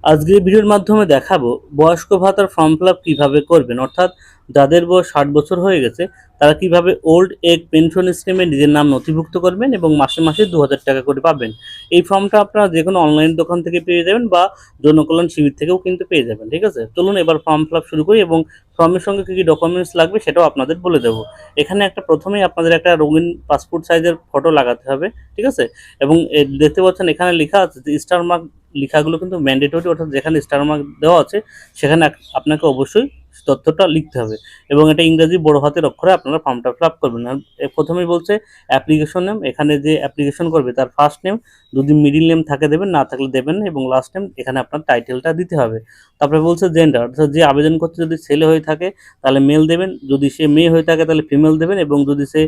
আজকের ভিডিওর মাধ্যমে দেখাবো বয়স্ক ভাতার ফর্ম ফিল আপ কীভাবে করবেন, অর্থাৎ যাদের বয়স 60 বছর হয়ে গেছে তারা কিভাবে ওল্ড এজ পেনশন স্কিমে নিজের নাম নথিভুক্ত করবেন এবং মাসে মাসে 2000 টাকা করে পাবেন। এই ফর্মটা আপনারা যে কোনো অনলাইন দোকান থেকে পেয়ে যাবেন বা জনকল্যাণ শিবির থেকেও কিন্তু পেয়ে যাবেন। ঠিক আছে, চলুন এবার ফর্ম ফিল আপ শুরু করি এবং ফর্মের সঙ্গে কী কী ডকুমেন্টস লাগবে সেটাও আপনাদের বলে দেবো। এখানে প্রথমেই আপনাদের একটা রঙিন পাসপোর্ট সাইজের ফটো লাগাতে হবে। ঠিক আছে, এবং দেখতে পাচ্ছেন এখানে লেখা আছে যে স্টার মার্ক লেখাগুলো কিন্তু ম্যান্ডেটরি, অর্থাৎ যেখানে স্টার মার্ক দেওয়া আছে সেখানে আপনাকে অবশ্যই তথ্যটা লিখতে হবে এবং এটা ইংরেজি বড় হাতের অক্ষরে আপনারা ফর্মটা ফিল আপ করবেন। আর প্রথমেই বলছে অ্যাপ্লিকেশন নেম, এখানে যে অ্যাপ্লিকেশন করবে তার ফার্স্ট নেম, যদি মিডিল নেম থাকে দেবেন, না থাকলে দেবেন না, এবং লাস্ট নেম এখানে আপনার টাইটেলটা দিতে হবে। তারপরে বলছে জেন্ডার, অর্থাৎ যে আবেদন করছে যদি ছেলে হয়ে থাকে তাহলে মেল দেবেন, যদি সে মেয়ে হয়ে থাকে তাহলে ফিমেল দেবেন, এবং যদি সে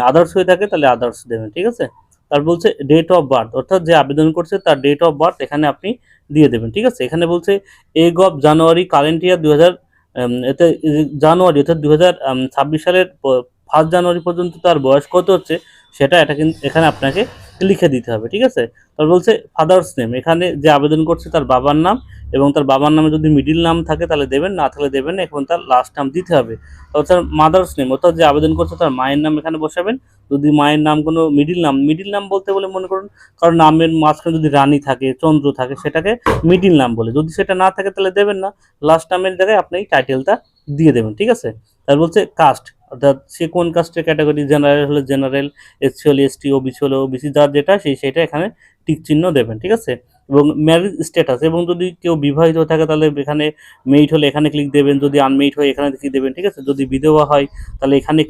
আদার্স হয়ে থাকে তাহলে আদার্স দেবেন। ঠিক আছে, তার বলছে ডেট অফ বার্থ, অর্থাৎ যে আবেদন করছে তার ডেট অফ বার্থ এখানে আপনি দিয়ে দেবেন। ঠিক আছে, এখানে বলছে egg of January current year 2000, এতে জানুয়ারি অর্থাৎ 2026 সালের 1 জানুয়ারি পর্যন্ত তার বয়স কত হচ্ছে সেটা এটা কিন্তু এখানে আপনাকে লিখে দিতে হবে। ঠিক আছে, তার বলছে ফাদার্স নেম, এখানে যে আবেদন করছে তার বাবার নাম, এবং তার বাবার নামে যদি মিডিল নাম থাকে তাহলে দেবেন, না থাকলে দেবেন না, এখন তার লাস্ট নাম দিতে হবে। অর্থাৎ মাদার্স নেম, অর্থাৎ যে আবেদন করছে তার মায়ের নাম এখানে বসাবেন। যদি মায়ের নাম কোনো মিডিল নাম বলতে বলে মনে করুন কারণ নামের মাঝখানে যদি রানী থাকে, চন্দ্র থাকে, সেটাকে মিডিল নাম বলে। যদি সেটা না থাকে তাহলে দেবেন না, লাস্ট নামের জায়গায় আপনি টাইটেলটা দিয়ে দেবেন। ঠিক আছে, তার বলছে কাস্ট, অর্থাৎ সে কোন কাস্টের ক্যাটাগরি, জেনারেল হলে জেনারেল, এসসি হলে এসটি, ওবিসি হলে ওবিসি, যার যেটা সেটা এখানে টিক চিহ্ন দেবেন। ঠিক আছে, এবং ম্যারেজ স্ট্যাটাস, এবং যদি কেউ বিবাহিত থাকে তাহলে এখানে মেইড হলে এখানে ক্লিক দেবেন, যদি আনমেইড হয় এখানে ক্লিক দেবেন। ঠিক আছে, যদি বিধবা হয় তাহলে এখানে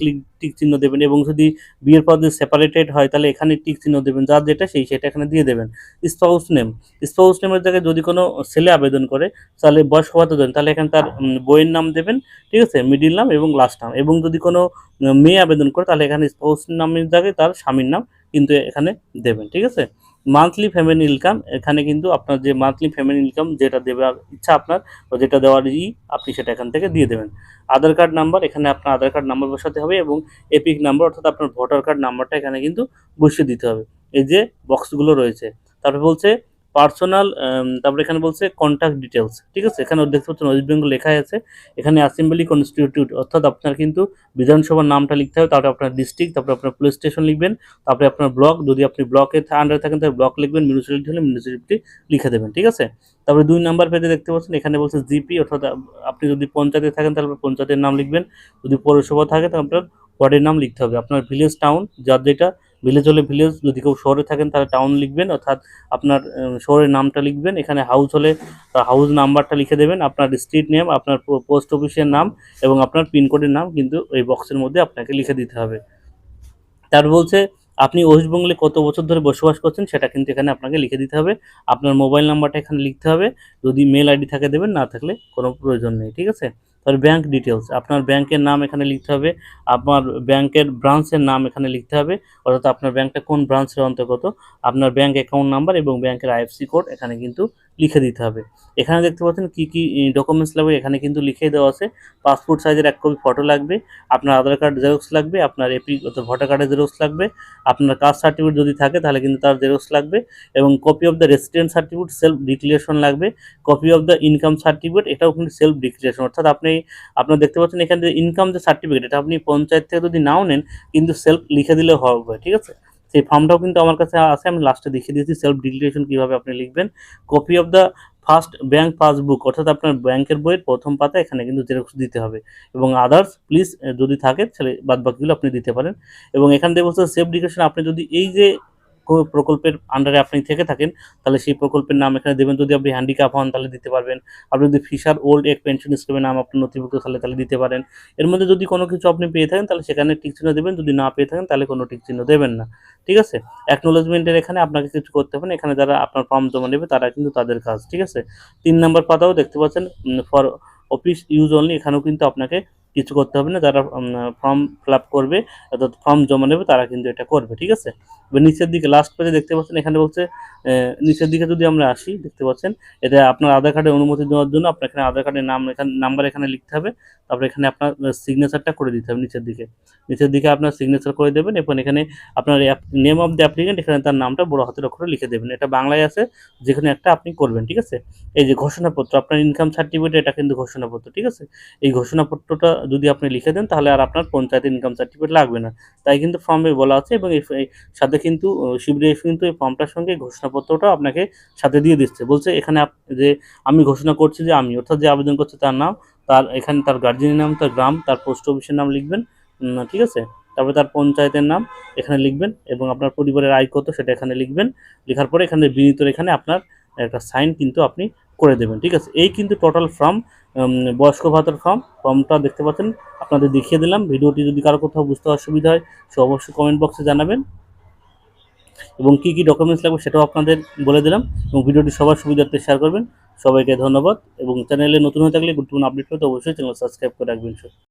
টিক চিহ্ন দেবেন, এবং যদি বিয়ের পর যদি সেপারেটেড হয় তাহলে এখানে টিক চিহ্ন দেবেন, যার যেটা সেটা এখানে দিয়ে দেবেন। স্পাউস নেমের জায়গায় যদি কোনো ছেলে আবেদন করে তাহলে বয়স্ক ভাতা দেবেন, তাহলে এখানে তার বইয়ের নাম দেবেন। ঠিক আছে, মিডিল নাম এবং লাস্ট নাম, এবং যদি কোনো মেয়ে আবেদন করে তাহলে এখানে স্পাউস নামের জায়গায় তার স্বামীর নাম কিন্তু এখানে দেবেন। ঠিক আছে, মান্থলি ফ্যামিলি ইনকাম, এখানে কিন্তু আপনার যে মান্থলি ফ্যামিলি ইনকাম যেটা দেওয়ার ইচ্ছা আপনার, বা যেটা দেওয়ার আপনি সেটা এখান থেকে দিয়ে দেবেন। আধার কার্ড নাম্বার, এখানে আপনার আধার কার্ড নাম্বার বসাতে হবে, এবং এপিক নাম্বার অর্থাৎ আপনার ভোটার কার্ড নাম্বারটা এখানে কিন্তু বসিয়ে দিতে হবে। এই যে বক্সগুলো রয়েছে, তারপরে বলছে পার্সোনাল, তারপরে এখানে বলছে কন্ট্যাক্ট ডিটেলস। ঠিক আছে, এখানে দেখতে পাচ্ছেন ওয়েস্ট বেঙ্গল লেখাই আছে, এখানে অ্যাসেম্বলি কনস্টিটিউট, অর্থাৎ আপনার কিন্তু বিধানসভার নামটা লিখতে হবে, তারপরে আপনার ডিস্ট্রিক্ট, তারপরে আপনার পুলিশ স্টেশন লিখবেন, তারপরে আপনার ব্লক, যদি আপনি ব্লকের আন্ডারে থাকেন তাহলে ব্লক লিখবেন, মিউনিসিপ্যালিটি হলে মিউনিসিপ্যালিটি লিখে দেবেন। ঠিক আছে, তারপরে 2 নম্বর পেজে দেখতে পাচ্ছেন এখানে বলছে জিপি, অর্থাৎ আপনি যদি পঞ্চায়েতে থাকেন তাহলে পঞ্চায়েতের নাম লিখবেন, যদি পৌরসভা থাকে তাহলে আপনার ওয়ার্ডের নাম লিখতে হবে। আপনার ভিলেজ টাউন, যার যেটা ভিলেজ হলে ভিলেজ, যদি কেউ শহরে থাকেন তাহলে টাউন লিখবেন, অর্থাৎ আপনার শহরের নামটা লিখবেন। এখানে হাউস হলে হাউস নাম্বারটা লিখে দেবেন, আপনার স্ট্রিট নেম, আপনার পোস্ট অফিসের নাম এবং আপনার পিনকোডের নাম কিন্তু এই বক্সের মধ্যে আপনাকে লিখে দিতে হবে। তার বলছে আপনি ওয়েস্ট বেঙ্গলে কত বছর ধরে বসবাস করছেন সেটা কিন্তু এখানে আপনাকে লিখে দিতে হবে। আপনার মোবাইল নাম্বারটা এখানে লিখতে হবে, যদি মেল আইডি থাকে দেবেন, না থাকলে কোনো প্রয়োজন নেই। ঠিক আছে, তারপর ব্যাঙ্ক ডিটেলস, আপনার ব্যাংকের নাম এখানে লিখতে হবে, আপনার ব্যাংকের ব্রাঞ্চের নাম এখানে লিখতে হবে, অর্থাৎ আপনার ব্যাংকটা কোন ব্রাঞ্চের অন্তর্গত, আপনার ব্যাংক অ্যাকাউন্ট নাম্বার এবং ব্যাংকের আইএফসি কোড এখানে কিন্তু লিখে দিতে হবে। এখানে দেখতে পাচ্ছেন কী কী ডকুমেন্টস লাগবে, এখানে কিন্তু লিখে দেওয়া আছে। পাসপোর্ট সাইজের 1 কপি ফটো লাগবে, আপনার আধার কার্ড জেরক্স লাগবে, আপনার এপি অর্থাৎ ভোটার কার্ডের জেরক্স লাগবে, আপনার কাস্ট সার্টিফিকেট যদি থাকে তাহলে কিন্তু তার জেরক্স লাগবে, এবং copy of the resident certificate self declaration লাগবে, copy of the income certificate, এটাও কিন্তু সেলফ ডিক্লারেশন, অর্থাৎ আপনার দেখতে পাচ্ছেন এখানে যে ইনকাম যে সার্টিফিকেট, এটা আপনি পঞ্চায়েত থেকে যদি নাও নেন কিন্তু সেলফ লিখে দিলে হবে। ঠিক আছে, সেই ফর্মটাও কিন্তু আমার কাছে আছে, আমি লাস্টে দেখিয়ে দিয়েছি সেলফ ডিক্লারেশন কীভাবে আপনি লিখবেন। Copy of the first bank passbook, অর্থাৎ আপনার ব্যাংকের বইয়ের প্রথম পাতা এখানে কিন্তু জেরক্স দিতে হবে, এবং আদার্স প্লিজ যদি থাকে তাহলে বাদ বাকিগুলো আপনি দিতে পারেন। এবং এখান থেকে বলছে সেলফ ডিক্লারেশন, আপনি যদি এই যে কোনো প্রকল্পের আন্ডারে আপনি থেকে থাকেন তাহলে সেই প্রকল্পের নাম এখানে দেবেন, যদি আপনি হ্যান্ডিক্যাপ হন তাহলে দিতে পারবেন, আপনি যদি ফিশার ওল্ড এজ পেনশন স্কিমের নাম আপনি নথিভুক্ত তাহলে দিতে পারেন। এর মধ্যে যদি কোনো কিছু আপনি পেয়ে থাকেন তাহলে সেখানে টিক চিহ্ন দেবেন, যদি না পেয়ে থাকেন তাহলে কোনো টিক চিহ্ন দেবেন না। ঠিক আছে, অ্যাকনোলেজমেন্টের এখানে আপনাকে কিছু করতে হবে না, এখানে যারা আপনার ফর্ম জমা নেবে তারা কিন্তু তাদের কাজ। ঠিক আছে, 3 নম্বর পাতাও দেখতে পাচ্ছেন ফর অফিস ইউজ অনলি, এখানেও কিন্তু আপনাকে কিছু করতে হবে না। যারা ফর্ম ফিল আপ করবে অর্থাৎ ফর্ম জমা নেবে তারা কিন্তু এটা করবে, ঠিক আছে। এবার নিচের দিকে লাস্ট পেজে দেখতে পাচ্ছেন এখানে বলছে নিচের দিকে যদি আমরা আসি দেখতে পাচ্ছেন এটা আপনার আধার কার্ডের অনুমতি দেওয়ার জন্য আপনার এখানে আধার কার্ডের নাম এখানে নাম্বার এখানে লিখতে হবে। তারপরে এখানে আপনার সিগনেচারটা করে দিতে হবে নিচের দিকে আপনার সিগনেচার করে দেবেন এবং এখানে আপনার নেম অফ দ্য অ্যাপ্লিকেন্ট এখানে তার নামটা বড় হাতের অক্ষরে লিখে দেবেন। এটা বাংলায় আছে, যেখানে একটা আপনি করবেন, ঠিক আছে। এই যে ঘোষণাপত্র, আপনার ইনকাম সার্টিফিকেট, এটা কিন্তু ঘোষণাপত্র, ঠিক আছে। এই ঘোষণাপত্রটা যদি আপনি লিখে দেন তাহলে আর আপনার পঞ্চায়েতের ইনকাম সার্টিফিকেট লাগবে না, তাই কিন্তু ফর্মে বলা আছে। এবং এই সাথে কিন্তু শিবিরে কিন্তু এই ফর্মটার সঙ্গে ঘোষণাপত্রটাও আপনাকে সাথে দিয়ে দিচ্ছে। বলছে এখানে যে আমি ঘোষণা করছি যে আমি, অর্থাৎ যে আবেদন করছে তার নাম, তার এখানে তার গার্জিয়ানের নাম, তার গ্রাম, তার পোস্ট অফিসের নাম লিখবেন, ঠিক আছে। তারপরে তার পঞ্চায়েতের নাম এখানে লিখবেন এবং আপনার পরিবারের আয় কত সেটা এখানে লিখবেন। লেখার পরে এখানে বিনীত এখানে আপনার একটা সাইন কিন্তু আপনি করে দেবেন, ঠিক আছে। এই কিন্তু টোটাল ফর্ম, বয়স্ক ভাতার ফর্মটা দেখতে পাচ্ছেন, আপনাদের দেখিয়ে দিলাম। ভিডিওটি যদি কারো কোথাও বুঝতে অসুবিধা হয় সে অবশ্যই কমেন্ট বক্সে জানাবেন এবং কী কী ডকুমেন্টস লাগবে সেটাও আপনাদের বলে দিলাম। এবং ভিডিওটি সবার সুবিধার্থে শেয়ার করবেন। সবাইকে ধন্যবাদ এবং চ্যানেলে নতুন হয়ে থাকলে গুরুত্বপূর্ণ আপডেট পেতে অবশ্যই চ্যানেল সাবস্ক্রাইব করে রাখবেন।